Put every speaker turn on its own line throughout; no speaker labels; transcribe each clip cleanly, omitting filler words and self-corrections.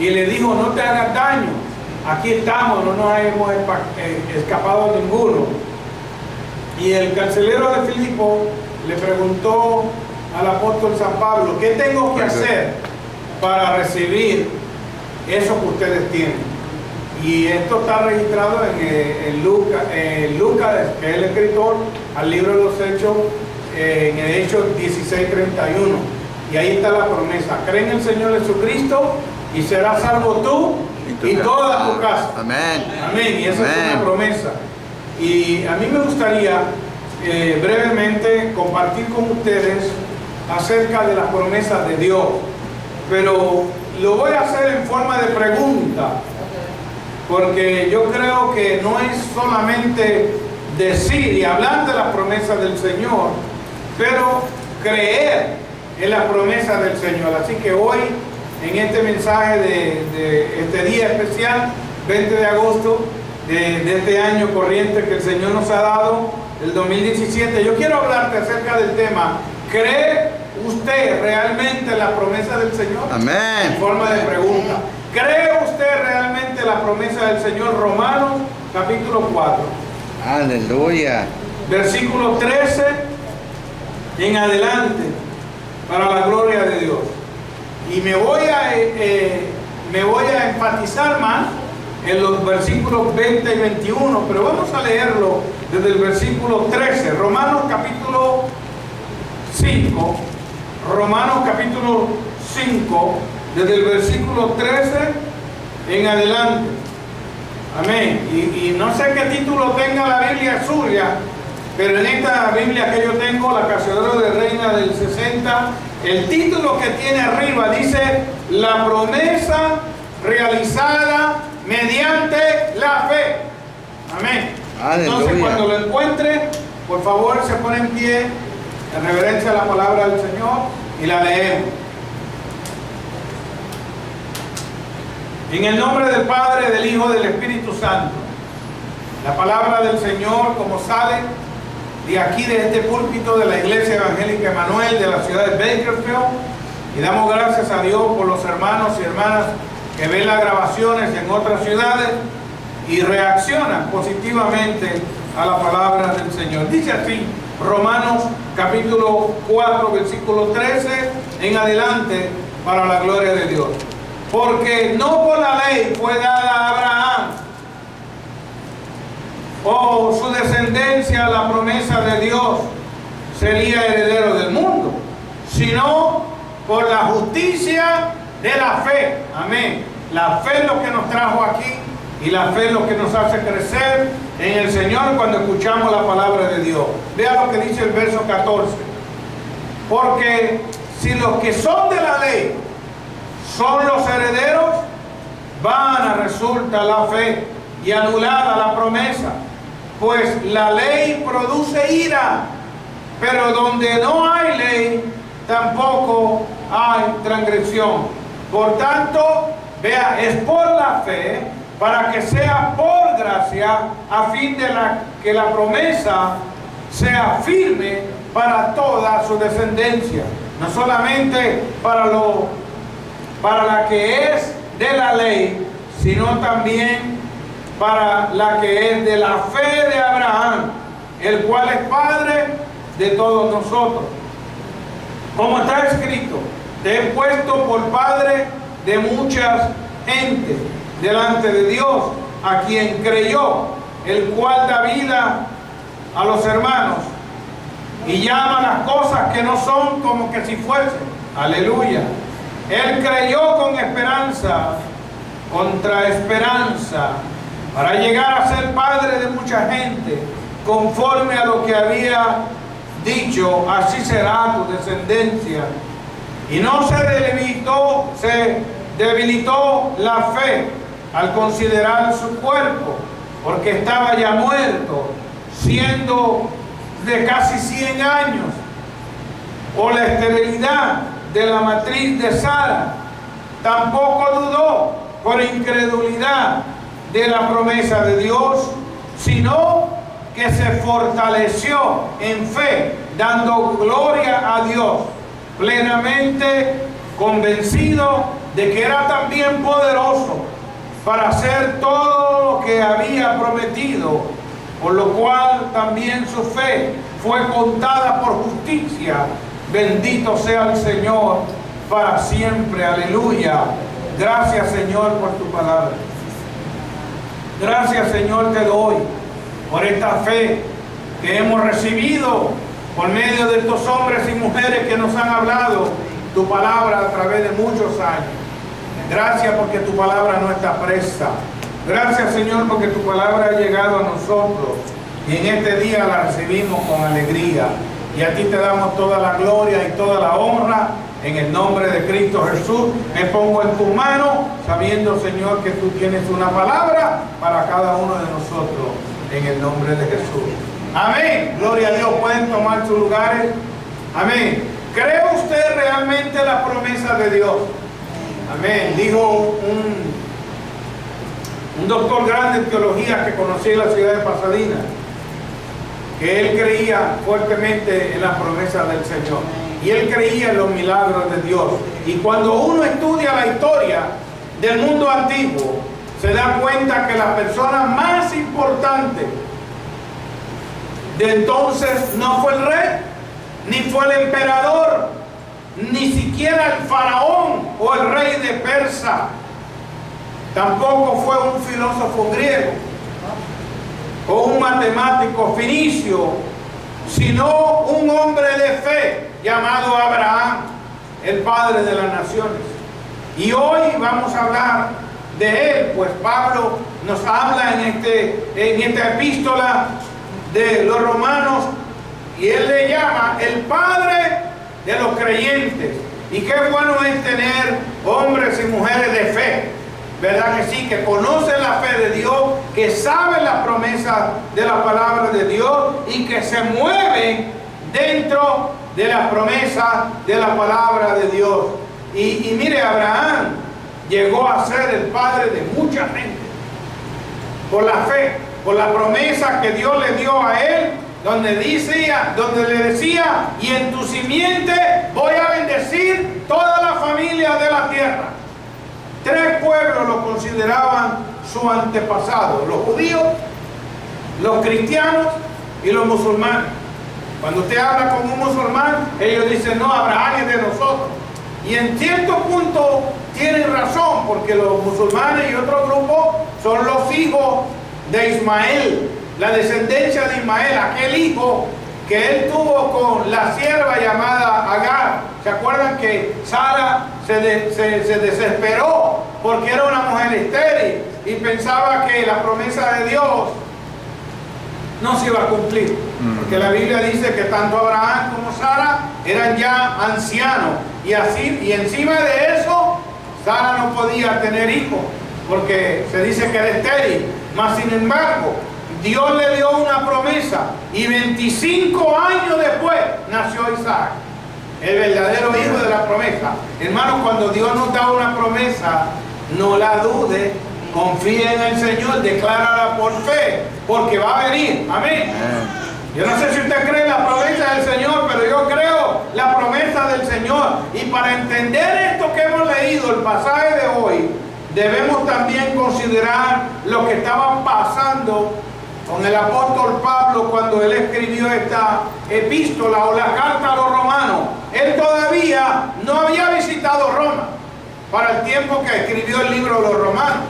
y le dijo: no te hagas daño, aquí estamos, no nos hemos escapado ninguno. Y el carcelero de Filipo le preguntó al apóstol San Pablo: ¿qué tengo que hacer para recibir eso que ustedes tienen? Y esto está registrado en Lucas, que es el escritor al libro de los Hechos, en el Hechos 16:31. Y ahí está la promesa: cree en el Señor Jesucristo y serás salvo tú y toda tu casa.
Amén.
Amén. Y esa es una promesa. Y a mí me gustaría brevemente compartir con ustedes acerca de las promesas de Dios, pero lo voy a hacer en forma de pregunta, porque yo creo que no es solamente decir y hablar de las promesas del Señor, pero creer en las promesas del Señor. Así que hoy, en este mensaje de este día especial, 20 de agosto de este año corriente que el Señor nos ha dado, el 2017, yo quiero hablarte acerca del tema: ¿cree usted realmente en la promesa del Señor?
Amén.
En forma de pregunta. ¿Cree usted realmente la promesa del Señor? Romanos capítulo 4.
Aleluya.
Versículo 13 en adelante, para la gloria de Dios. Y me voy a enfatizar más en los versículos 20 y 21, pero vamos a leerlo desde el versículo 13. Romanos capítulo 5. Romanos capítulo 5, desde el versículo 13 en adelante. Amén. Y no sé qué título tenga la Biblia suya, pero en esta Biblia que yo tengo, la Casiodoro de Reina del 60, el título que tiene arriba dice: la promesa realizada mediante la fe. Amén.
Aleluya.
Entonces, cuando lo encuentre, por favor, se pone en pie en reverencia a la palabra del Señor y la leemos. En el nombre del Padre, del Hijo y del Espíritu Santo. La palabra del Señor, como sale de aquí, de este púlpito de la Iglesia Evangélica Emanuel de la ciudad de Bakersfield, y damos gracias a Dios por los hermanos y hermanas que ven las grabaciones en otras ciudades y reaccionan positivamente a la palabra del Señor. Dice así, Romanos capítulo 4, versículo 13 en adelante, para la gloria de Dios. Porque no por la ley fue dada a Abraham o su descendencia la promesa de Dios sería heredero del mundo, sino por la justicia de la fe. Amén. La fe es lo que nos trajo aquí, y la fe es lo que nos hace crecer en el Señor cuando escuchamos la palabra de Dios. Vea lo que dice el verso 14. Porque si los que son de la ley son los herederos, vana resulta la fe y anulada la promesa, pues la ley produce ira, pero donde no hay ley, tampoco hay transgresión. Por tanto, vea, es por la fe, para que sea por gracia, a fin de que la promesa sea firme para toda su descendencia, no solamente para la que es de la ley, sino también para la que es de la fe de Abraham, el cual es Padre de todos nosotros. Como está escrito: te he puesto por Padre de muchas gentes delante de Dios, a quien creyó, el cual da vida a los hermanos y llama las cosas que no son como que si fuesen. Aleluya. Él creyó con esperanza, contra esperanza, para llegar a ser padre de mucha gente, conforme a lo que había dicho: así será tu descendencia. Y no se debilitó la fe al considerar su cuerpo, porque estaba ya muerto, siendo de casi 100 años, o la esterilidad de la matriz de Sara. Tampoco dudó por incredulidad de la promesa de Dios, sino que se fortaleció en fe, dando gloria a Dios, plenamente convencido de que era también poderoso para hacer todo lo que había prometido, por lo cual también su fe fue contada por justicia. Bendito sea el Señor para siempre. Aleluya. Gracias, Señor, por tu palabra. Gracias, Señor, te doy por esta fe que hemos recibido por medio de estos hombres y mujeres que nos han hablado tu palabra a través de muchos años. Gracias porque tu palabra no está presa. Gracias, Señor, porque tu palabra ha llegado a nosotros y en este día la recibimos con alegría. Y a ti te damos toda la gloria y toda la honra en el nombre de Cristo Jesús. Me pongo en tus manos sabiendo, Señor, que tú tienes una palabra para cada uno de nosotros en el nombre de Jesús. Amén. Gloria a Dios. Pueden tomar sus lugares. Amén. ¿Cree usted realmente la promesa de Dios? Amén. Dijo un doctor grande en teología que conocí en la ciudad de Pasadena, que él creía fuertemente en la promesa del Señor y él creía en los milagros de Dios. Y cuando uno estudia la historia del mundo antiguo, se da cuenta que la persona más importante de entonces no fue el rey, ni fue el emperador, ni siquiera el faraón o el rey de Persia. Tampoco fue un filósofo griego o un matemático fenicio, sino un hombre de fe llamado Abraham, el padre de las naciones. Y hoy vamos a hablar de él, pues Pablo nos habla en esta epístola de los Romanos y él le llama el padre de los creyentes. Y qué bueno es tener hombres y mujeres de fe, ¿verdad que sí? Que conocen la fe de Dios, que saben las promesas de la palabra de Dios y que se mueven dentro de las promesas de la palabra de Dios. Y mire, Abraham llegó a ser el padre de mucha gente por la fe, por la promesa que Dios le dio a él, donde le decía, y en tu simiente voy a bendecir toda la familia de la tierra. 3 pueblos lo consideraban su antepasado: los judíos, los cristianos y los musulmanes. Cuando usted habla con un musulmán, ellos dicen, no, Abraham es de nosotros. Y en cierto punto tienen razón, porque los musulmanes y otro grupo son los hijos de Ismael, la descendencia de Ismael, aquel hijo que él tuvo con la sierva llamada Agar. ¿Se acuerdan que Sara se desesperó porque era una mujer estéril y pensaba que la promesa de Dios no se iba a cumplir? Porque la Biblia dice que tanto Abraham como Sara eran ya ancianos y encima de eso Sara no podía tener hijos porque se dice que era estéril. Mas sin embargo, Dios le dio una promesa y 25 años después nació Isaac, el verdadero hijo de la promesa. Hermanos, cuando Dios nos da una promesa, no la dude, confíe en el Señor, declárala por fe, porque va a venir. Amén. Yo no sé si usted cree en la promesa del Señor, pero yo creo la promesa del Señor. Y para entender esto que hemos leído, el pasaje de hoy, debemos también considerar lo que estaba pasando con el apóstol Pablo cuando él escribió esta epístola o la carta a los romanos. Él todavía no había visitado Roma para el tiempo que escribió el libro de los romanos.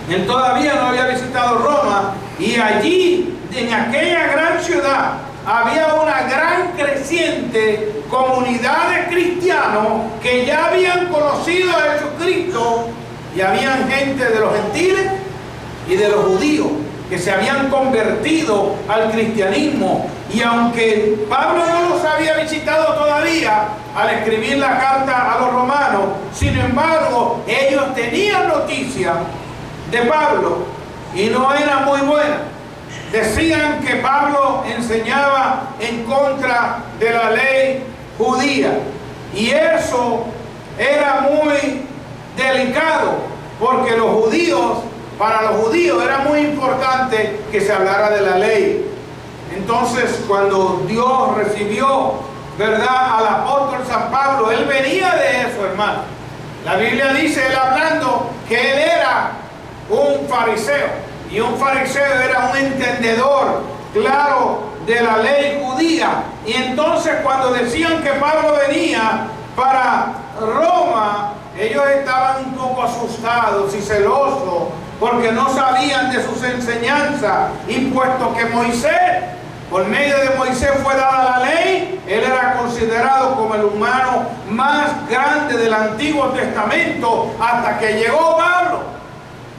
Él todavía no había visitado Roma y allí, en aquella gran ciudad, había una gran creciente comunidad de cristianos que ya habían conocido a Jesucristo, y habían gente de los gentiles y de los judíos que se habían convertido al cristianismo. Y aunque Pablo no los había visitado todavía al escribir la carta a los romanos, sin embargo ellos tenían noticia de Pablo y no era muy buena. Decían que Pablo enseñaba en contra de la ley judía, y eso era muy delicado porque para los judíos era muy importante que se hablara de la ley. Entonces, cuando Dios recibió, ¿verdad?, al apóstol San Pablo, él venía de eso, hermano. La Biblia dice, él hablando, que él era un fariseo. Y un fariseo era un entendedor claro de la ley judía. Y entonces cuando decían que Pablo venía para Roma, ellos estaban un poco asustados y celosos porque no sabían de sus enseñanzas. Y puesto que Moisés, por medio de Moisés fue dada la ley, él era considerado como el humano más grande del Antiguo Testamento, hasta que llegó Pablo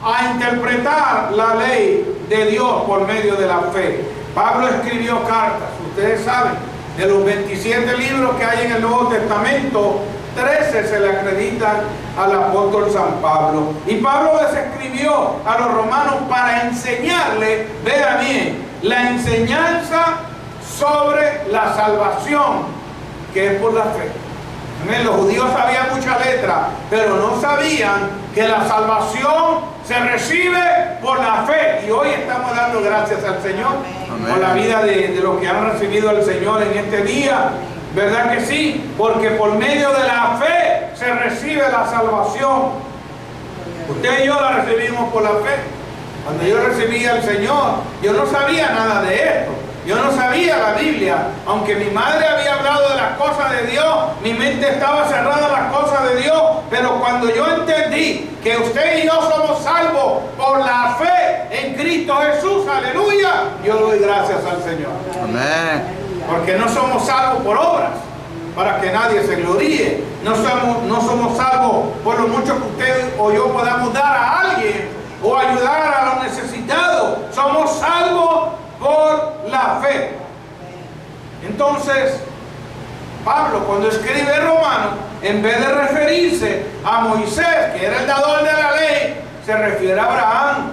a interpretar la ley de Dios por medio de la fe. Pablo escribió cartas, ustedes saben, de los 27 libros que hay en el Nuevo Testamento, 13 se le acreditan al apóstol San Pablo. Y Pablo les escribió a los romanos para enseñarle, vea bien, la enseñanza sobre la salvación, que es por la fe. Amén. Los judíos sabían mucha letra, pero no sabían que la salvación se recibe por la fe. Y hoy estamos dando gracias al Señor. Amén. Por la vida de los que han recibido al Señor en este día. ¿Verdad que sí? Porque por medio de la fe se recibe la salvación. Usted y yo la recibimos por la fe. Cuando yo recibí al Señor, yo no sabía nada de esto. Yo no sabía la Biblia. Aunque mi madre había hablado de las cosas de Dios, mi mente estaba cerrada a las cosas de Dios. Pero cuando yo entendí que usted y yo somos salvos por la fe en Cristo Jesús, aleluya, yo doy gracias al Señor.
Amén.
Porque no somos salvos por obras, para que nadie se gloríe. No somos salvos por lo mucho que usted o yo podamos dar a alguien o ayudar a los necesitados. Somos salvos por la fe. Entonces, Pablo, cuando escribe Romanos, en vez de referirse a Moisés, que era el dador de la ley, se refiere a Abraham.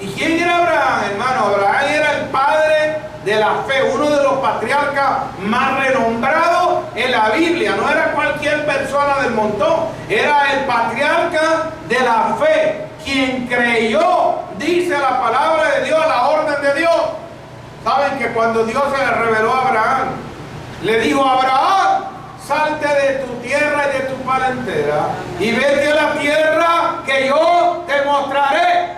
¿Y quién era Abraham, hermano? Abraham era el padre de la fe, uno de los patriarcas más renombrados en la Biblia. No era cualquier persona del montón, era el patriarca de la fe, quien creyó, dice la palabra de Dios, la orden de Dios. Saben que cuando Dios se le reveló a Abraham, le dijo a Abraham: salte de tu tierra y de tu parentela y vete a la tierra que yo te mostraré.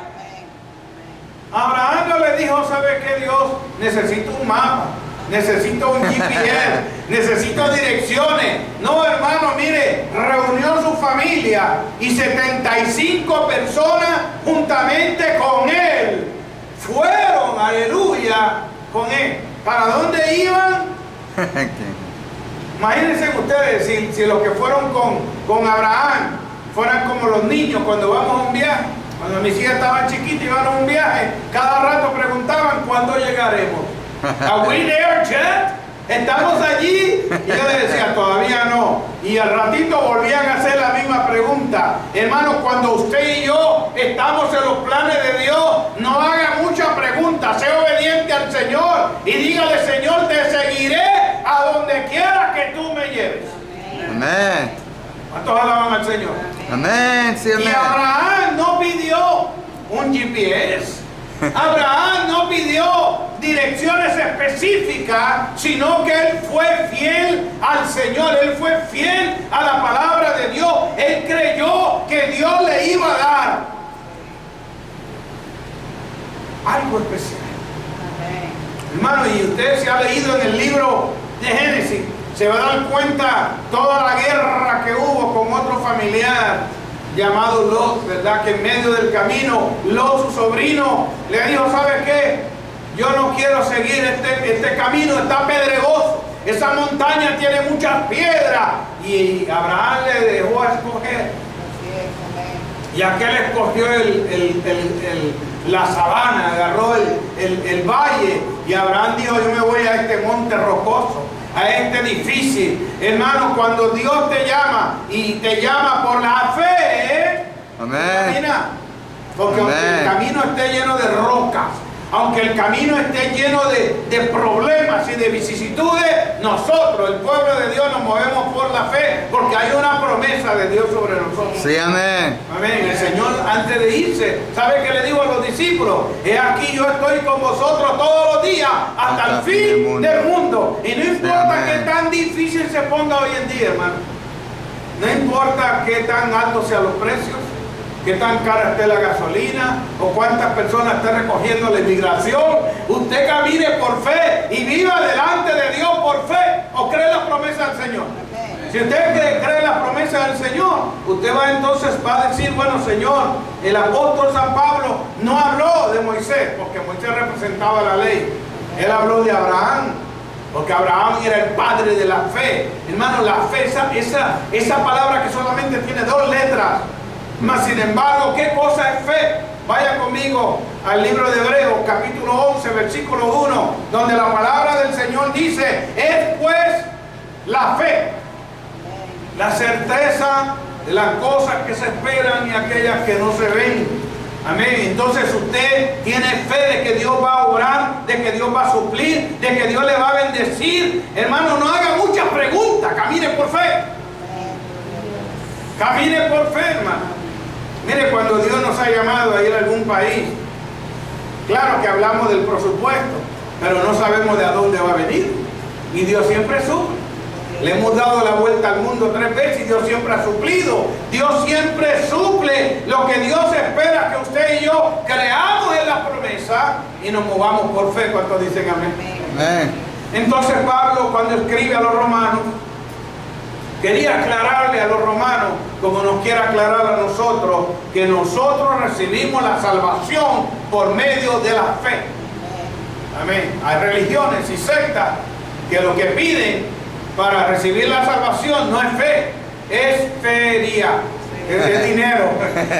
Abraham no le dijo: ¿sabe qué, Dios? Necesito un mapa, necesito un GPS, necesito direcciones. No, hermano, mire, reunió su familia y 75 personas juntamente con él fueron, aleluya, con él. ¿Para dónde iban? Imagínense ustedes si los que fueron con Abraham fueran como los niños cuando vamos a un viaje. Cuando mis hijas estaban chiquitas y iban a un viaje, cada rato preguntaban: ¿cuándo llegaremos? ¿Are we there yet? ¿Estamos allí? Y yo les decía: todavía no. Y al ratito volvían a hacer la misma pregunta. Hermanos, cuando usted y yo estamos en los planes de Dios, no haga muchas preguntas, sea obediente al Señor y dígale: Señor, te seguiré a donde quiera que tú me lleves.
Amén.
¿Cuántos alaban al Señor?
Amén, sí, amén.
Y Abraham no pidió un GPS. Abraham no pidió direcciones específicas, sino que él fue fiel al Señor. Él fue fiel a la palabra de Dios. Él creyó que Dios le iba a dar algo especial. Hermano, y usted se ha leído en el libro de Génesis, se va a dar cuenta toda la guerra que hubo con otro familiar llamado Lot, ¿verdad? Que en medio del camino, Lot, su sobrino, le dijo: ¿sabe qué? Yo no quiero seguir este camino, está pedregoso, esa montaña tiene muchas piedras. Y Abraham le dejó a escoger. Y aquel escogió la sabana, agarró el valle. Y Abraham dijo: yo me voy a este monte rocoso, a este difícil. Hermano, cuando Dios te llama y te llama por la fe,
amén.
Mira, porque
Amén.
aunque el camino esté lleno de rocas, aunque el camino esté lleno de problemas y de vicisitudes, nosotros, el pueblo de Dios, nos movemos por la fe, porque hay una promesa de Dios sobre nosotros.
Sí, amén.
Amén. El Señor, antes de irse, ¿sabe qué le dijo a los discípulos? He aquí, yo estoy con vosotros todos los días hasta el fin del mundo. Y no importa
amén.
que tan difícil se ponga hoy en día, hermano. No importa qué tan altos sean los precios, qué tan cara esté la gasolina o cuántas personas estén recogiendo la inmigración. Usted camine por fe y viva delante de Dios por fe o cree la promesa del Señor. Si usted cree la promesa del Señor, usted va a decir, bueno, Señor, el apóstol San Pablo no habló de Moisés, porque Moisés representaba la ley. Él habló de Abraham, porque Abraham era el padre de la fe. Hermano, la fe, esa palabra que solamente tiene 2 letras. Mas sin embargo, ¿qué cosa es fe? Vaya conmigo al libro de Hebreos, capítulo 11, versículo 1, donde la palabra del Señor dice, es pues la fe, la certeza de las cosas que se esperan y aquellas que no se ven. Amén. Entonces usted tiene fe de que Dios va a obrar, de que Dios va a suplir, de que Dios le va a bendecir. Hermano, no haga muchas preguntas, camine por fe. Camine por fe, hermano. Mire, cuando Dios nos ha llamado a ir a algún país, claro que hablamos del presupuesto, pero no sabemos de a dónde va a venir. Y Dios siempre suple. Le hemos dado la vuelta al mundo 3 veces y Dios siempre ha suplido. Dios siempre suple. Lo que Dios espera que usted y yo creamos en la promesa y nos movamos por fe. ¿Cuántos dicen amén?
Amén.
Entonces Pablo, cuando escribe a los romanos, quería aclararle a los romanos, como nos quiere aclarar a nosotros, que nosotros recibimos la salvación por medio de la fe. Amén. Hay religiones y sectas que lo que piden para recibir la salvación no es fe, es feria, es dinero.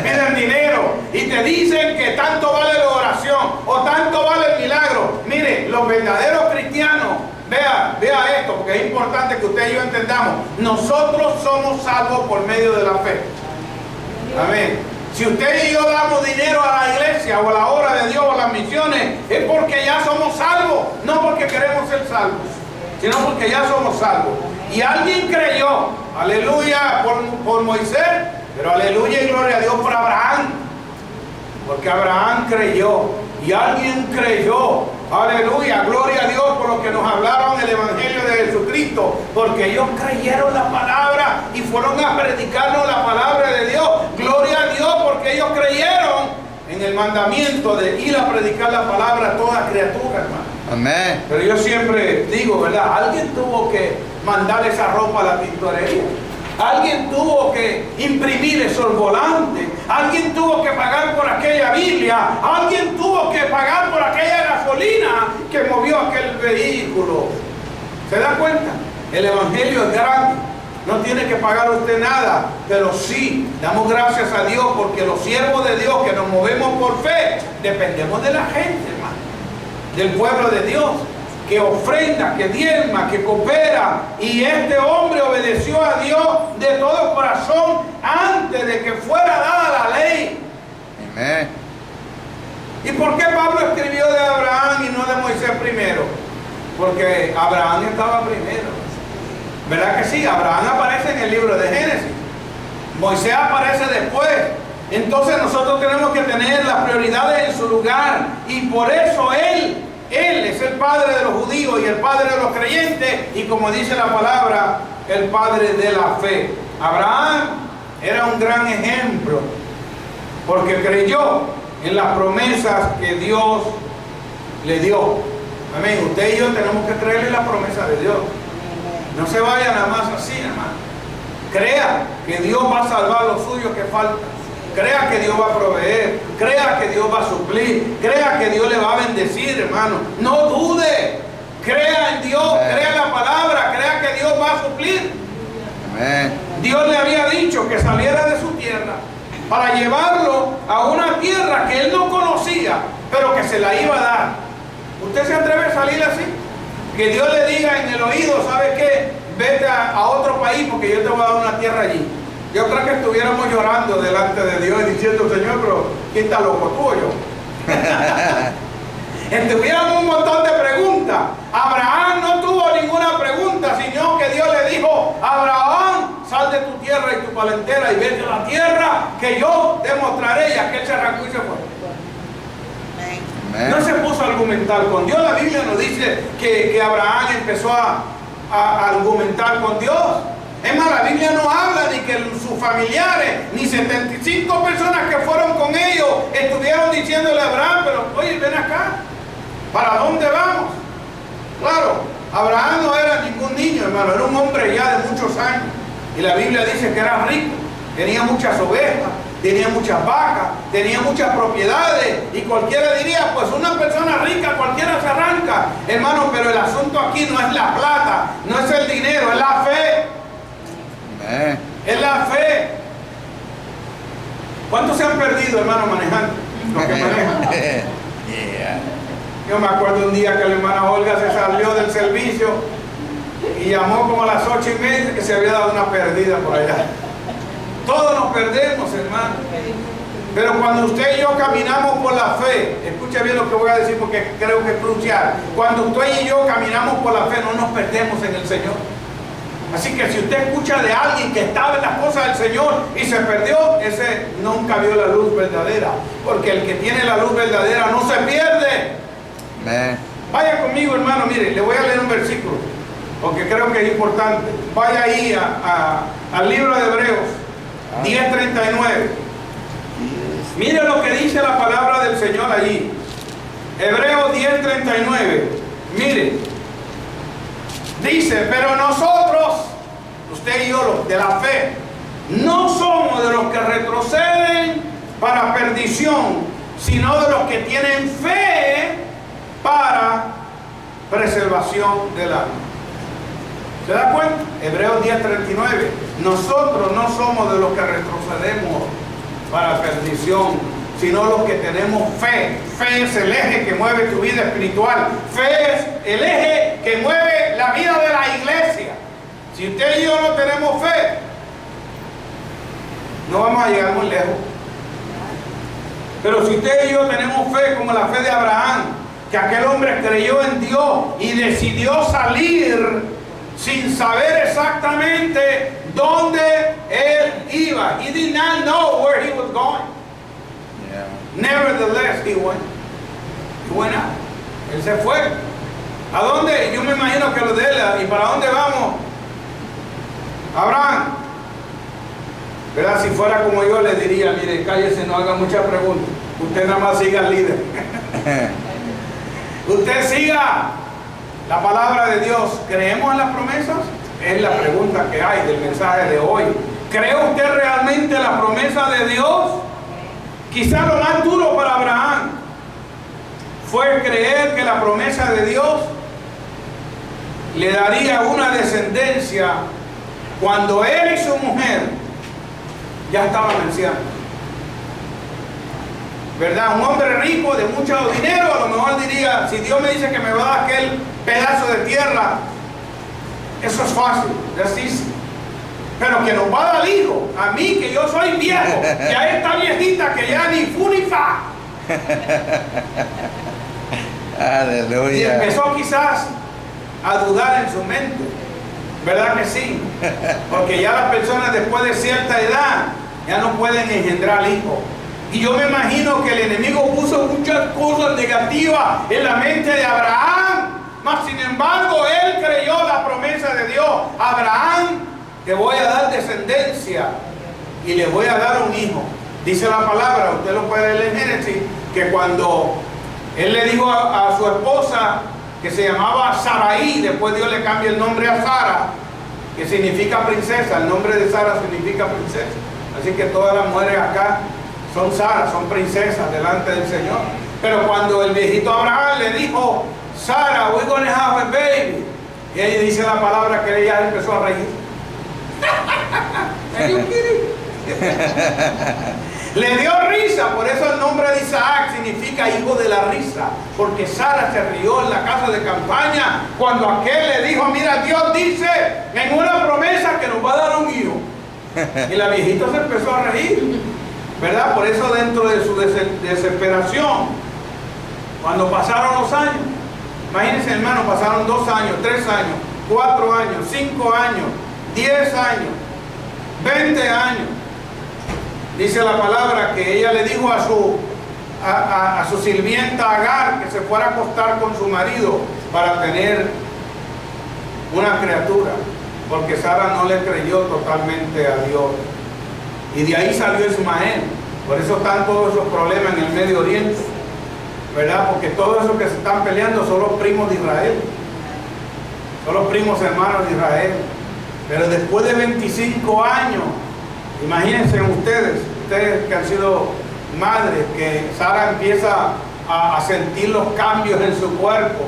Piden dinero y te dicen que tanto vale la oración o tanto vale el milagro. Mire, los verdaderos cristianos, vea esto, porque es importante que usted y yo entendamos. Nosotros somos salvos por medio de la fe. Amén. Si usted y yo damos dinero a la iglesia o a la obra de Dios o a las misiones, es porque ya somos salvos, no porque queremos ser salvos, sino porque ya somos salvos. Y alguien creyó, aleluya, por Moisés, pero aleluya y gloria a Dios por Abraham, porque Abraham creyó. Y alguien creyó, aleluya, gloria a Dios por lo que nos hablaron el Evangelio de Jesucristo, porque ellos creyeron la palabra y fueron a predicarnos la palabra de Dios. Gloria a Dios porque ellos creyeron en el mandamiento de ir a predicar la palabra a toda criatura, hermano.
Amén.
Pero yo siempre digo, ¿verdad? Alguien tuvo que mandar esa ropa a la tintorería. Alguien tuvo que imprimir esos volantes. Alguien tuvo que pagar por aquella Biblia. Alguien tuvo que pagar por aquella gasolina que movió aquel vehículo. ¿Se da cuenta? El Evangelio es grande. No tiene que pagar usted nada. Pero sí, damos gracias a Dios porque los siervos de Dios que nos movemos por fe, dependemos de la gente, hermano. Del pueblo de Dios, que ofrenda, que diezma, que coopera. Y este hombre obedeció a Dios de todo corazón antes de que fuera dada la ley.
Amén.
¿Y por qué Pablo escribió de Abraham y no de Moisés primero? Porque Abraham estaba primero. ¿Verdad que sí? Abraham aparece en el libro de Génesis. Moisés aparece después. Entonces nosotros tenemos que tener las prioridades en su lugar. Y por eso Él es el padre de los judíos y el padre de los creyentes. Y como dice la palabra, el padre de la fe. Abraham era un gran ejemplo porque creyó en las promesas que Dios le dio. Amén. Usted y yo tenemos que creerle la promesa de Dios. No se vaya nada más así, hermano. Crea que Dios va a salvar lo suyo que falta. Crea que Dios va a proveer. Crea que Dios va a suplir. Crea que Dios le va a bendecir, hermano. No dude. Crea en Dios.
Amén.
Crea en la palabra. Crea que Dios va a suplir.
Amén.
Dios le había dicho que saliera de su tierra para llevarlo a una tierra que él no conocía, pero que se la iba a dar. ¿Usted se atreve a salir así? Que Dios le diga en el oído, ¿sabe qué? Vete a otro país porque yo te voy a dar una tierra allí. Yo creo que estuviéramos llorando delante de Dios y diciendo, Señor, pero ¿quién está loco, tú o yo? Tuviéramos un montón de preguntas. Abraham no tuvo ninguna pregunta, sino que Dios le dijo, Abraham, sal de tu tierra y tu parentela y vete a la tierra que yo te mostraré. Y aquel se arrancó y se fue.
Amén.
No se puso a argumentar con Dios. La Biblia nos dice que Abraham empezó a argumentar con Dios. Es más, la Biblia no habla ni que sus familiares, ni 75 personas que fueron con ellos, estuvieron diciéndole a Abraham, pero oye, ven acá, ¿para dónde vamos? Claro, Abraham no era ningún niño, hermano, era un hombre ya de muchos años. Y la Biblia dice que era rico, tenía muchas ovejas, tenía muchas vacas, tenía muchas propiedades. Y cualquiera diría, pues una persona rica, cualquiera se arranca. Hermano, pero el asunto aquí no es la plata, no es el dinero, es la fe.
Amén.
Es la fe. ¿Cuántos se han perdido, hermano, manejando? Los que manejan.
Yeah.
Yo me acuerdo un día que la hermana Olga se salió del servicio y llamó como a las 8:30 que se había dado una perdida por allá. Todos nos perdemos, hermano. Pero cuando usted y yo caminamos por la fe, escuche bien lo que voy a decir porque creo que es crucial. Cuando usted y yo caminamos por la fe, no nos perdemos en el Señor. Así que si usted escucha de alguien que estaba en las cosas del Señor y se perdió, ese nunca vio la luz verdadera. Porque el que tiene la luz verdadera no se pierde.
Amén.
Vaya conmigo, hermano, mire, le voy a leer un versículo, porque creo que es importante. Vaya ahí al libro de Hebreos 10:39. Mire lo que dice la palabra del Señor allí. Hebreos 10:39. Mire, dice, pero nosotros, usted y yo, los de la fe, no somos de los que retroceden para perdición, sino de los que tienen fe para preservación del alma. ¿Se da cuenta? Hebreos 10:39. Nosotros no somos de los que retrocedemos para perdición, sino los que tenemos fe. Fe es el eje que mueve tu vida espiritual. Fe es el eje que mueve la vida de la iglesia. Si usted y yo no tenemos fe, no vamos a llegar muy lejos. Pero si usted y yo tenemos fe como la fe de Abraham, que aquel hombre creyó en Dios y decidió salir sin saber exactamente dónde él iba. He did not know where he was going.
Yeah.
Nevertheless, he went. He went out. Él se fue. ¿A dónde? Yo me imagino que lo de él. ¿Y para dónde vamos? Abraham. ¿Verdad? Si fuera como yo le diría, mire, cállese, no haga muchas preguntas. Usted nada más siga al líder. Usted siga la palabra de Dios. ¿Creemos en las promesas? Es la pregunta que hay del mensaje de hoy. ¿Cree usted realmente la promesa de Dios? Quizá lo más duro para Abraham fue creer que la promesa de Dios le daría una descendencia cuando él y su mujer ya estaban ancianos. ¿Verdad? Un hombre rico de mucho dinero a lo mejor diría, si Dios me dice que me va a dar aquel pedazo de tierra, eso es fácil, es easy. Pero que nos va a dar hijo, a mí que yo soy viejo, y a esta viejita que ya ni fu ni fa. Y
Aleluya.
empezó quizás a dudar en su mente. ¿Verdad que sí? Porque ya las personas después de cierta edad ya no pueden engendrar hijos. Y yo me imagino que el enemigo puso muchas cosas negativas en la mente de Abraham. Mas sin embargo, él creyó la promesa de Dios. Abraham, te voy a dar descendencia y le voy a dar un hijo. Dice la palabra, usted lo puede leer en Génesis, que cuando él le dijo a su esposa, que se llamaba Saraí, después Dios le cambia el nombre a Sara, que significa princesa. El nombre de Sara significa princesa. Así que todas las mujeres acá son Sara, son princesas delante del Señor. Pero cuando el viejito Abraham le dijo, Sara, we're going to have a baby, y ella dice la palabra que ella empezó a reír. ¿Are you kidding? Le dio risa, por eso el nombre de Isaac significa hijo de la risa, porque Sara se rió en la casa de campaña cuando aquel le dijo, mira, Dios dice en una promesa que nos va a dar un hijo. Y la viejita se empezó a reír, ¿verdad? Por eso dentro de su desesperación, cuando pasaron los años, imagínense, hermano, pasaron 2 años, 3 años, 4 años, 5 años, 10 años, 20 años. Dice la palabra que ella le dijo a su sirvienta Agar que se fuera a acostar con su marido para tener una criatura. porque Sara no le creyó totalmente a Dios. Y de ahí salió Ismael. Por eso están todos esos problemas en el Medio Oriente, ¿verdad? Porque todos esos que se están peleando son los primos de Israel, son los primos hermanos de Israel. Pero después de 25 años, imagínense ustedes que han sido madres, que Sara empieza a sentir los cambios en su cuerpo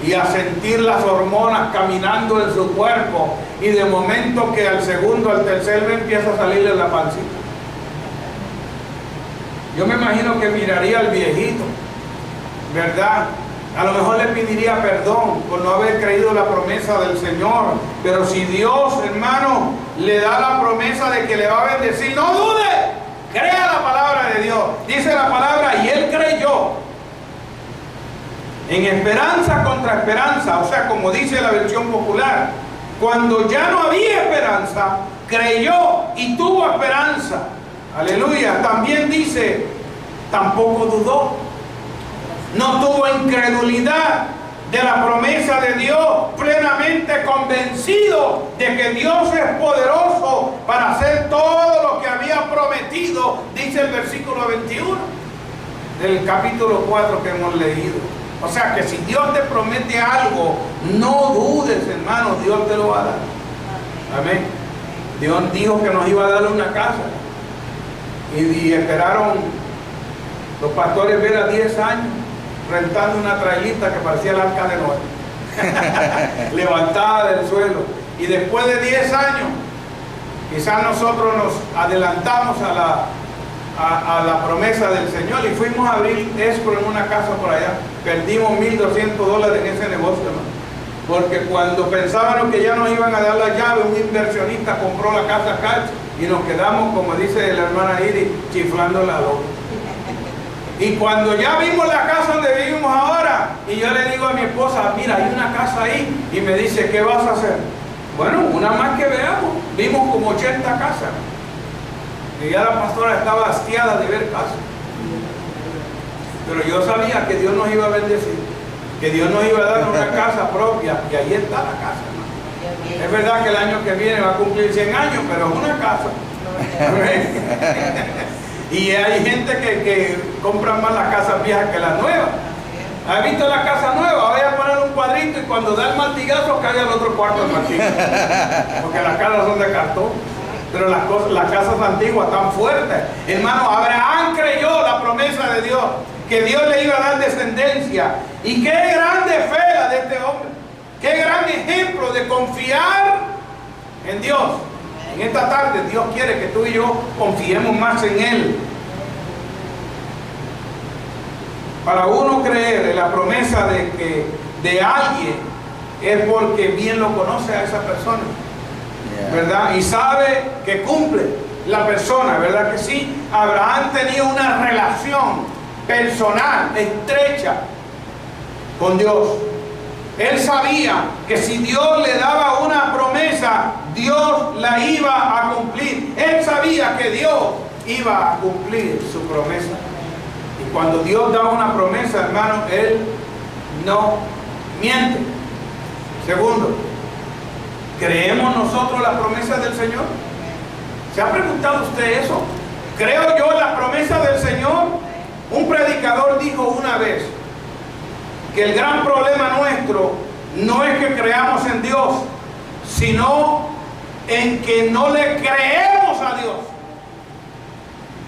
y a sentir las hormonas caminando en su cuerpo, y de momento que al segundo, al tercer mes empieza a salirle la pancita. Yo me imagino que miraría al viejito, ¿verdad? A lo mejor le pediría perdón por no haber creído la promesa del Señor. Pero si Dios, hermano, le da la promesa de que le va a bendecir, no dude, crea la palabra de Dios. Dice la palabra, y él creyó en esperanza contra esperanza. O sea, como dice la versión popular, cuando ya no había esperanza, creyó y tuvo esperanza. Aleluya. También dice, tampoco dudó, no tuvo incredulidad de la promesa de Dios, plenamente convencido de que Dios es poderoso para hacer todo lo que había prometido, dice el versículo 21 del capítulo 4 que hemos leído. O sea que si Dios te promete algo, no dudes, hermano, Dios te lo va a dar. Amén. Dios dijo que nos iba a dar una casa, y esperaron los pastores ver a 10 años rentando una trailita que parecía el arca de Noé, levantada del suelo. Y después de 10 años, quizás nosotros nos adelantamos a la promesa del Señor y fuimos a abrir escro en una casa por allá. Perdimos $1,200 en ese negocio, hermano, porque cuando pensábamos que ya nos iban a dar la llave, un inversionista compró la casa cash y nos quedamos, como dice la hermana Iris, chiflando la loca. Y cuando ya vimos la casa donde vivimos ahora, y yo le digo a mi esposa, mira, hay una casa ahí, y me dice, ¿qué vas a hacer? Bueno, una más que veamos. Vimos como 80 casas, y ya la pastora estaba hastiada de ver casas. Pero yo sabía que Dios nos iba a bendecir, que Dios nos iba a dar una casa propia, y ahí está la casa, hermano. Es verdad que el año que viene va a cumplir 100 años, pero es una casa. Y hay gente que compra más las casas viejas que las nuevas. ¿Has visto la casa nueva? Voy a poner un cuadrito y cuando da el martillazo cae al otro cuarto del martillo. Porque las casas son de cartón. Pero las casas antiguas están fuertes. Hermano, Abraham creyó la promesa de Dios, que Dios le iba a dar descendencia. Y qué grande fe la de este hombre. Qué gran ejemplo de confiar en Dios. En esta tarde Dios quiere que tú y yo confiemos más en Él. Para uno creer en la promesa de alguien es porque bien lo conoce a esa persona, ¿verdad? Y sabe que cumple la persona, ¿verdad que sí? Abraham tenía una relación personal, estrecha con Dios. Él sabía que si Dios le daba una promesa, Dios la iba a cumplir. Él sabía que Dios iba a cumplir su promesa. Y cuando Dios da una promesa, hermano, Él no miente. Segundo, ¿creemos nosotros la promesa del Señor? ¿Se ha preguntado usted eso? ¿Creo yo en la promesa del Señor? Un predicador dijo una vez que el gran problema nuestro no es que creamos en Dios, sino en que no le creemos a Dios.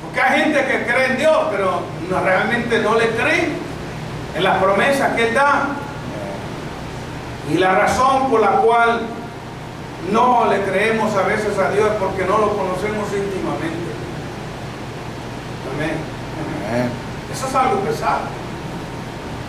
Porque hay gente que cree en Dios, pero realmente no le creen en las promesas que Él da. Y la razón por la cual no le creemos a veces a Dios es porque no lo conocemos íntimamente. Amén. Eso es algo pesado.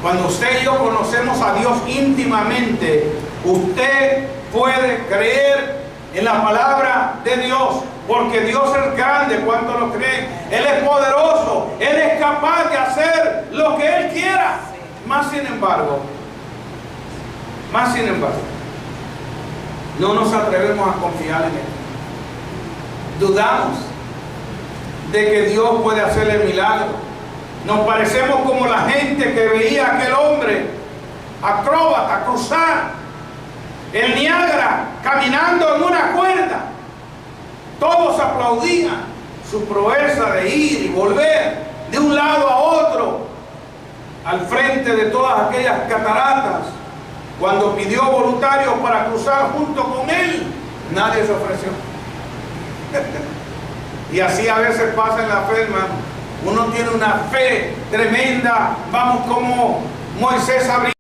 Cuando usted y yo conocemos a Dios íntimamente, usted puede creer en la palabra de Dios, porque Dios es grande. ¿Cuánto lo creen? Él es poderoso, Él es capaz de hacer lo que Él quiera. Más sin embargo, no nos atrevemos a confiar en Él. Dudamos de que Dios puede hacer el milagro. Nos parecemos como la gente que veía a aquel hombre acróbata cruzar el Niágara caminando en una cuerda. Todos aplaudían su proeza de ir y volver de un lado a otro al frente de todas aquellas cataratas. Cuando pidió voluntarios para cruzar junto con él, nadie se ofreció. Y así a veces pasa en la fe, hermano. Uno tiene una fe tremenda. Vamos como Moisés abriendo